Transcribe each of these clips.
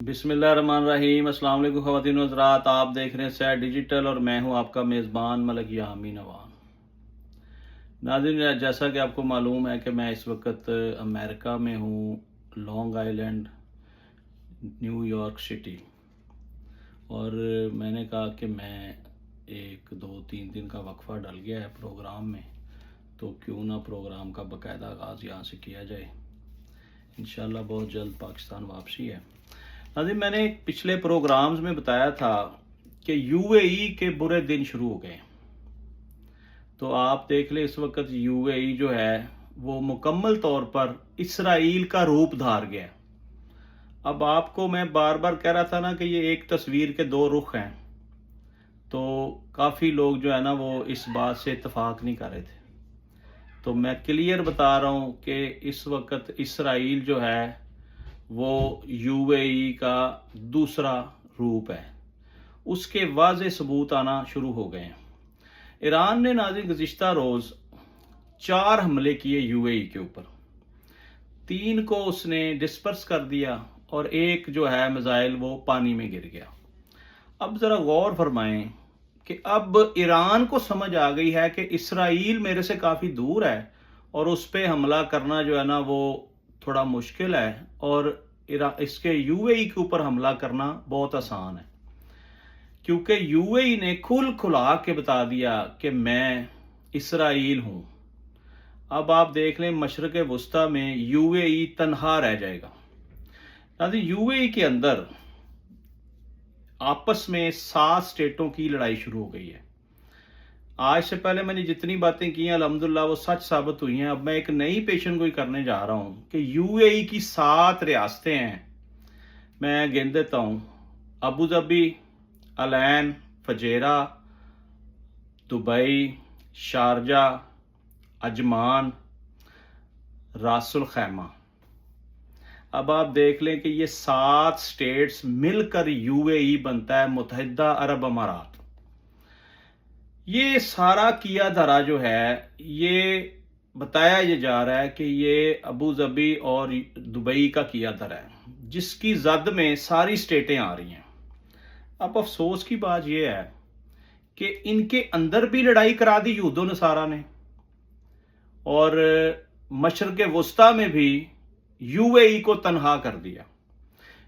बिस्मिल्लाहिर्रहमानिर्रहीम। अस्सलाम वालेकुम ख़वातीन व हज़रात, आप देख रहे हैं सैर डिजिटल और मैं हूं आपका मेज़बान मलक यामी नवान। नाज़रीन, जैसा कि आपको मालूम है कि मैं इस वक्त अमेरिका में हूं, लॉन्ग आइलैंड, न्यूयॉर्क सिटी। और मैंने कहा कि मैं 1-2-3 दिन का वक्फ़ा डल गया है प्रोग्राम में, तो क्यों ना प्रोग्राम का बाकायदा आगाज़ यहाँ से किया जाए। इंशाल्लाह बहुत जल्द पाकिस्तान वापसी है। नाज़रीन, मैंने पिछले प्रोग्राम्स में बताया था कि यूएई के बुरे दिन शुरू हो गए। तो आप देख ले, इस वक्त यूएई जो है वो मुकम्मल तौर पर इसराइल का रूप धार गया। अब आपको मैं बार बार कह रहा था ना कि ये एक तस्वीर के दो रुख हैं, तो काफ़ी लोग जो है ना वो इस बात से इत्तेफाक नहीं कर रहे थे। तो मैं क्लियर बता रहा हूँ कि इस वक्त इसराइल जो है वो यूएई का दूसरा रूप है, उसके वाज़े सबूत आना शुरू हो गए हैं। ईरान ने नाज़रीन गुज़िश्ता रोज़ 4 हमले किए यूएई के ऊपर, 3 को उसने डिस्पर्स कर दिया और एक जो है मिसाइल वो पानी में गिर गया। अब ज़रा गौर फरमाएं कि अब ईरान को समझ आ गई है कि इसराइल मेरे से काफ़ी दूर है और उस पर हमला करना जो है ना वो थोड़ा मुश्किल है, और इसके यूएई के ऊपर हमला करना बहुत आसान है, क्योंकि यूएई ने खुला के बता दिया कि मैं इसराइल हूँ। अब आप देख लें, मशरक़ वस्ता में यूएई तन्हा रह जाएगा। यूएई के अंदर आपस में 7 स्टेटों की लड़ाई शुरू हो गई है। आज से पहले मैंने जितनी बातें की हैं अल्हम्दुलिल्लाह वो सच साबित हुई हैं। अब मैं एक नई पेशन गोई करने जा रहा हूँ कि यूएई की 7 रियासतें हैं। मैं गिन देता हूँ: Abu Dhabi, Al Ain, Fujairah, Dubai, Sharjah, Ajman, Ras al Khaimah. अब आप देख लें कि ये 7 स्टेट्स मिलकर यूएई बनता है, मुत्तहिदा अरब अमारात। ये सारा किया धरा जो है, ये बताया ये जा रहा है कि ये अबू धाबी और दुबई का किया धरा है, जिसकी जद में सारी स्टेटें आ रही हैं। अब अफसोस की बात यह है कि इनके अंदर भी लड़ाई करा दी यहूदो नसारा ने, और मशरक़ वस्ता में भी यूएई को तन्हा कर दिया।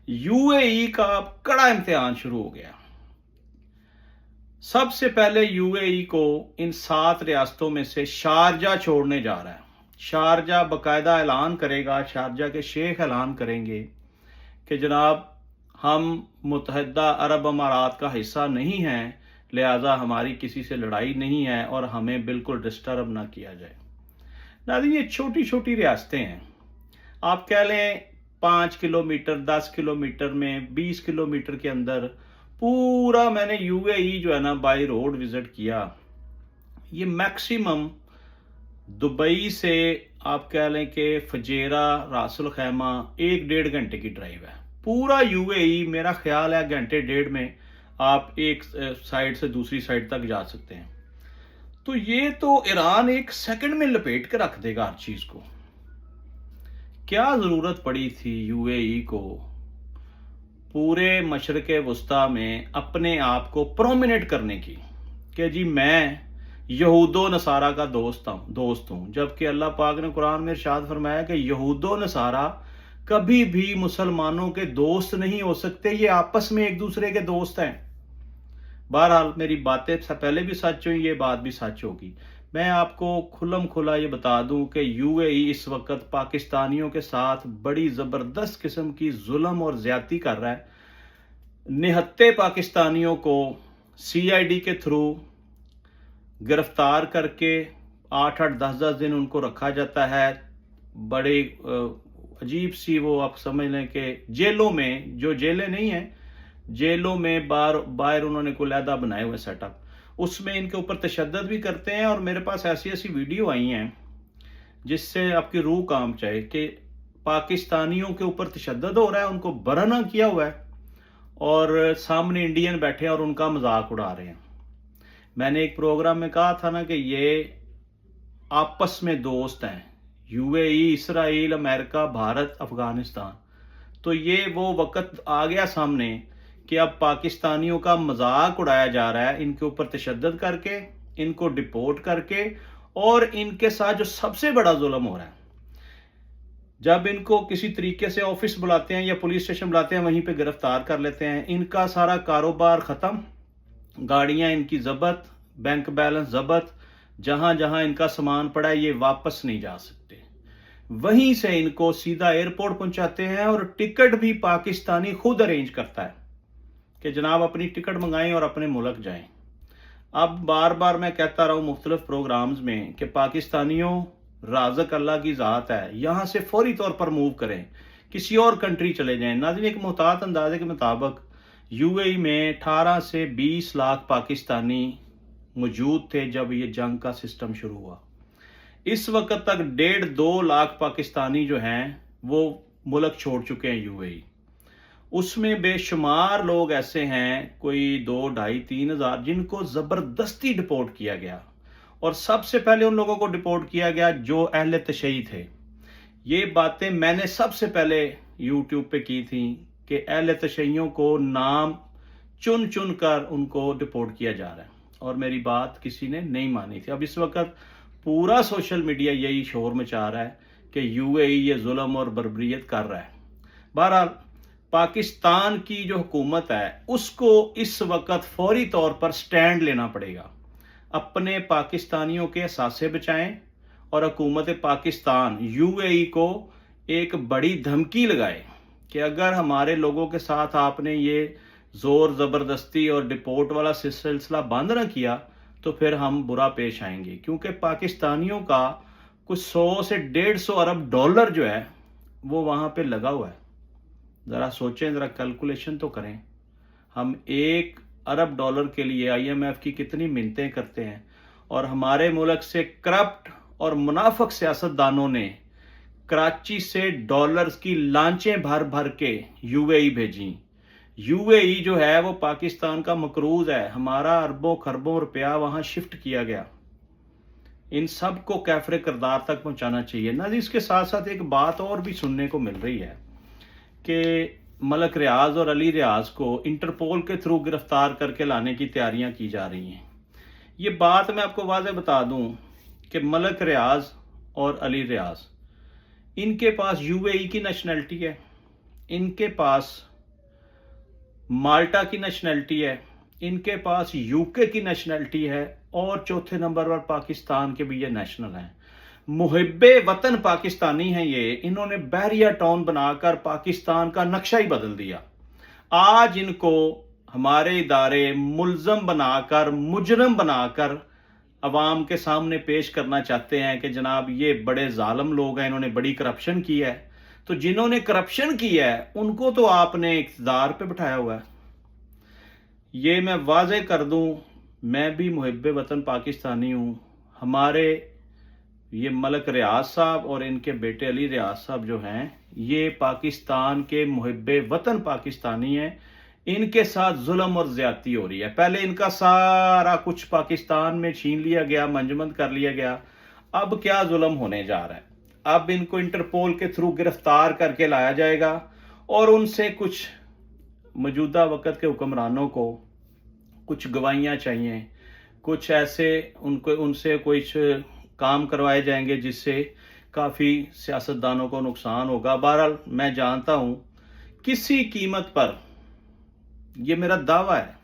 यूएई का कड़ा इम्तिहान शुरू हो गया। सबसे पहले यूएई को इन 7 रियासतों में से शारजा छोड़ने जा रहा है। शारजा बाकायदा ऐलान करेगा, शारजा के शेख ऐलान करेंगे कि जनाब हम मुत्तहिदा अरब अमारात का हिस्सा नहीं हैं, लिहाजा हमारी किसी से लड़ाई नहीं है और हमें बिल्कुल डिस्टर्ब ना किया जाए। नाज़रीन, ये छोटी छोटी रियासतें हैं। आप कह लें 5 किलोमीटर, 10 किलोमीटर में, 20 किलोमीटर के अंदर पूरा मैंने यूएई जो है ना बाई रोड विजिट किया। ये मैक्सिमम दुबई से आप कह लें कि फजेरा, रासुल खैमा 1-1.5 घंटे की ड्राइव है। पूरा यूएई मेरा ख्याल है 1-1.5 में आप एक साइड से दूसरी साइड तक जा सकते हैं। तो ये तो ईरान एक सेकंड में लपेट के रख देगा हर चीज को। क्या जरूरत पड़ी थी यूएई को पूरे मशरक़ वस्ता में अपने आप को प्रोमिनेट करने की कि जी मैं यहूदो नसारा का दोस्त हूं, जबकि अल्लाह पाक ने कुरान में इरशाद फरमाया कि यहूदो नसारा कभी भी मुसलमानों के दोस्त नहीं हो सकते, ये आपस में एक दूसरे के दोस्त हैं। बहरहाल मेरी बातें पहले भी सच हुई, ये बात भी सच होगी। मैं आपको खुल्लम खुला ये बता दूं कि यूएई इस वक्त पाकिस्तानियों के साथ बड़ी ज़बरदस्त किस्म की जुल्म और ज्यादती कर रहा है। निहत्ते पाकिस्तानियों को सीआईडी के थ्रू गिरफ्तार करके 8-8, 10-10 दिन उनको रखा जाता है। बड़े अजीब सी, वो आप समझ लें कि जेलों में, जो जेलें नहीं हैं, जेलों में बाहर उन्होंने कोई लहदा बनाए हुए सेटअप, उसमें इनके ऊपर तशद्दुद भी करते हैं। और मेरे पास ऐसी ऐसी वीडियो आई हैं जिससे आपकी रूह काम चाहे कि पाकिस्तानियों के ऊपर तशद्दुद हो रहा है, उनको बरहना किया हुआ है और सामने इंडियन बैठे हैं और उनका मजाक उड़ा रहे हैं। मैंने एक प्रोग्राम में कहा था ना कि ये आपस में दोस्त हैं, UAE, Israel, America, Bharat, Afghanistan. تو یہ وہ وقت آ گیا سامنے کہ اب پاکستانیوں کا مذاق اڑایا جا رہا ہے، ان کے اوپر تشدد کر کے، ان کو ڈپورٹ کر کے، اور ان کے ساتھ جو سب سے بڑا ظلم ہو رہا ہے، جب ان کو کسی طریقے سے آفس بلاتے ہیں یا پولیس اسٹیشن بلاتے ہیں، وہیں پہ گرفتار کر لیتے ہیں، ان کا سارا کاروبار ختم، گاڑیاں ان کی ضبط، بینک بیلنس ضبط، جہاں جہاں ان کا سامان پڑا ہے یہ واپس نہیں جا سکتے، وہیں سے ان کو سیدھا ایئرپورٹ پہنچاتے ہیں، اور ٹکٹ بھی پاکستانی خود ارینج کرتا ہے کہ جناب اپنی ٹکٹ منگائیں اور اپنے ملک جائیں۔ اب بار بار میں کہتا رہا ہوں مختلف پروگرامز میں کہ پاکستانیوں، رازق اللہ کی ذات ہے، یہاں سے فوری طور پر موو کریں، کسی اور کنٹری چلے جائیں۔ ناظرین، ایک محتاط اندازے کے مطابق یو اے ای میں 18 سے 20 لاکھ پاکستانی موجود تھے جب یہ جنگ کا سسٹم شروع ہوا۔ اس وقت تک 1.5-2 لاکھ پاکستانی جو ہیں وہ ملک چھوڑ چکے ہیں یو اے ای۔ اس میں بے شمار لوگ ایسے ہیں، کوئی 2-2.5-3 ہزار، جن کو زبردستی ڈپورٹ کیا گیا، اور سب سے پہلے ان لوگوں کو ڈپورٹ کیا گیا جو اہل تشیع تھے۔ یہ باتیں میں نے سب سے پہلے یوٹیوب پہ کی تھیں کہ اہل تشیعوں کو نام چن چن کر ان کو ڈپورٹ کیا جا رہا ہے، اور میری بات کسی نے نہیں مانی تھی۔ اب اس وقت پورا سوشل میڈیا یہی شور مچا رہا ہے کہ یو اے ای یہ ظلم اور بربریت کر رہا ہے۔ بہرحال پاکستان کی جو حکومت ہے اس کو اس وقت فوری طور پر سٹینڈ لینا پڑے گا، اپنے پاکستانیوں کے اثاثے بچائیں، اور حکومت پاکستان یو اے ای کو ایک بڑی دھمکی لگائے کہ اگر ہمارے لوگوں کے ساتھ آپ نے یہ زور زبردستی اور ڈپورٹ والا سلسلہ بند نہ کیا تو پھر ہم برا پیش آئیں گے، کیونکہ پاکستانیوں کا کچھ 100 سے 150 ارب ڈالر جو ہے وہ وہاں پہ لگا ہوا ہے۔ ذرا سوچیں، ذرا کیلکولیشن تو کریں، ہم 1 ارب ڈالر کے لیے آئی ایم ایف کی کتنی منتیں کرتے ہیں، اور ہمارے ملک سے کرپٹ اور منافق سیاست دانوں نے کراچی سے ڈالرز کی لانچیں بھر بھر کے یو اے ای بھیجیں۔ یو اے ای جو ہے وہ پاکستان کا مقروض ہے، ہمارا اربوں خربوں روپیہ وہاں شفٹ کیا گیا۔ ان سب کو کیفر کردار تک پہنچانا چاہیے۔ نہ اس کے ساتھ ساتھ ایک بات اور بھی سننے کو مل رہی ہے کہ ملک ریاض اور علی ریاض کو انٹرپول کے تھرو گرفتار کر کے لانے کی تیاریاں کی جا رہی ہیں۔ یہ بات میں آپ کو واضح بتا دوں کہ ملک ریاض اور علی ریاض، ان کے پاس یو اے ای کی نیشنلٹی ہے، ان کے پاس مالٹا کی نیشنلٹی ہے، ان کے پاس یو کے کی نیشنلٹی ہے، اور چوتھے نمبر پر پاکستان کے بھی یہ نیشنل ہیں۔ محب وطن پاکستانی ہیں یہ، انہوں نے بحریہ ٹاؤن بنا کر پاکستان کا نقشہ ہی بدل دیا۔ آج ان کو ہمارے ادارے ملزم بنا کر، مجرم بنا کر عوام کے سامنے پیش کرنا چاہتے ہیں کہ جناب یہ بڑے ظالم لوگ ہیں، انہوں نے بڑی کرپشن کی ہے۔ تو جنہوں نے کرپشن کی ہے ان کو تو آپ نے اقتدار پہ بٹھایا ہوا ہے۔ یہ میں واضح کر دوں، میں بھی محب وطن پاکستانی ہوں۔ ہمارے یہ ملک ریاض صاحب اور ان کے بیٹے علی ریاض صاحب جو ہیں، یہ پاکستان کے محب وطن پاکستانی ہیں۔ ان کے ساتھ ظلم اور زیادتی ہو رہی ہے۔ پہلے ان کا سارا کچھ پاکستان میں چھین لیا گیا، منجمد کر لیا گیا، اب کیا ظلم ہونے جا رہا ہے؟ اب ان کو انٹرپول کے تھرو گرفتار کر کے لایا جائے گا، اور ان سے کچھ موجودہ وقت کے حکمرانوں کو کچھ گواہیاں چاہیے، کچھ ایسے ان سے کچھ کام کروائے جائیں گے جس سے کافی سیاستدانوں کو نقصان ہوگا۔ بہرحال میں جانتا ہوں کسی قیمت پر، یہ میرا دعویٰ ہے،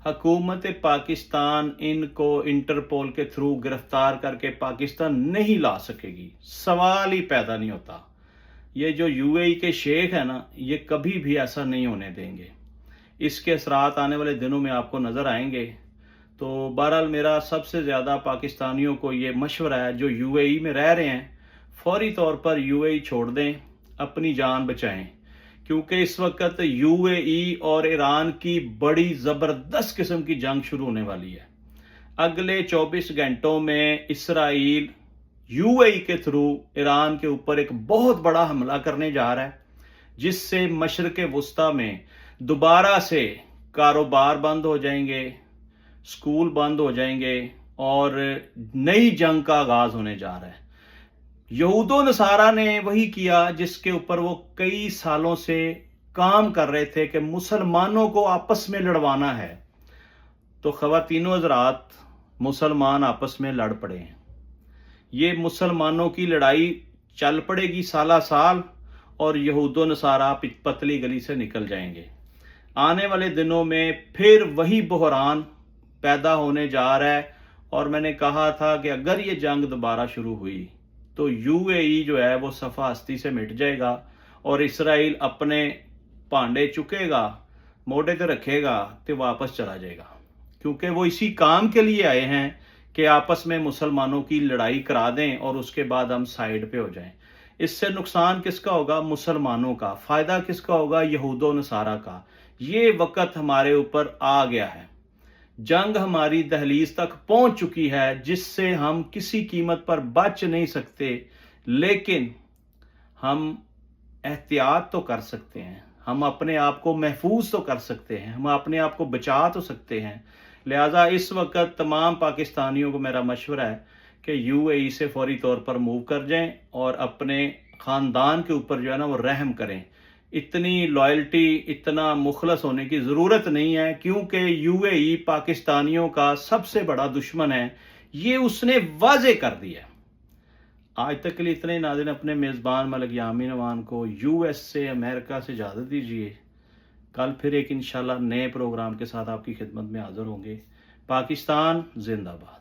حکومت پاکستان ان کو انٹرپول کے تھرو گرفتار کر کے پاکستان نہیں لا سکے گی، سوال ہی پیدا نہیں ہوتا۔ یہ جو یو اے ای کے شیخ ہیں نا، یہ کبھی بھی ایسا نہیں ہونے دیں گے۔ اس کے اثرات آنے والے دنوں میں آپ کو نظر آئیں گے۔ تو بہرحال میرا سب سے زیادہ پاکستانیوں کو یہ مشورہ ہے جو یو اے ای میں رہ رہے ہیں، فوری طور پر یو اے ای چھوڑ دیں، اپنی جان بچائیں، کیونکہ اس وقت یو اے ای اور ایران کی بڑی زبردست قسم کی جنگ شروع ہونے والی ہے۔ اگلے 24 گھنٹوں میں اسرائیل یو اے ای کے تھرو ایران کے اوپر ایک بہت بڑا حملہ کرنے جا رہا ہے، جس سے مشرق وسطیٰ میں دوبارہ سے کاروبار بند ہو جائیں گے، سکول بند ہو جائیں گے، اور نئی جنگ کا آغاز ہونے جا رہا ہے۔ यहूद व नसारा ने वही किया जिसके ऊपर वो कई सालों से काम कर रहे थे कि मुसलमानों को आपस में लड़वाना है। तो ख़वातीनो हज़रात, मुसलमान आपस में लड़ पड़े हैं। ये मुसलमानों की लड़ाई चल पड़ेगी साला साल, और यहूद व नसारा पतली गली से निकल जाएंगे। आने वाले दिनों में फिर वही बहरान पैदा होने जा रहा है। और मैंने कहा था कि अगर ये जंग दोबारा शुरू हुई तो यूएई जो है वो सफ़ा हस्ती से मिट जाएगा, और इसराइल अपने भांडे चुकेगा, मोढ़े पे रखेगा तो वापस चला जाएगा, क्योंकि वो इसी काम के लिए आए हैं कि आपस में मुसलमानों की लड़ाई करा दें और उसके बाद हम साइड पे हो जाएं। इससे नुकसान किसका होगा? मुसलमानों का। फ़ायदा किसका होगा? यहूद व नसारा का। ये वक़्त हमारे ऊपर आ गया है, जंग हमारी दहलीज तक पहुंच चुकी है, जिससे हम किसी कीमत पर बच नहीं सकते, लेकिन हम एहतियात तो कर सकते हैं, हम अपने आप को महफूज तो कर सकते हैं, हम अपने आप को बचा तो सकते हैं। लिहाजा इस वक्त तमाम पाकिस्तानियों को मेरा मशवरा है कि यूएई से फौरी तौर पर मूव कर जाएं और अपने ख़ानदान के ऊपर जो है ना वो रहम करें। इतनी लॉयल्टी, इतना मुखलस होने की ज़रूरत नहीं है, क्योंकि यूएई पाकिस्तानियों का सबसे बड़ा दुश्मन है, ये उसने वाज़े कर दिया। आज तक के लिए इतने ही। नाज़रीन, अपने मेज़बान मलिक यामीन अवान को यूएस से, अमेरिका से इजाज़त दीजिए। कल फिर एक इंशाल्लाह नए प्रोग्राम के साथ आपकी खिदमत में हाज़िर होंगे। पाकिस्तान जिंदाबाद।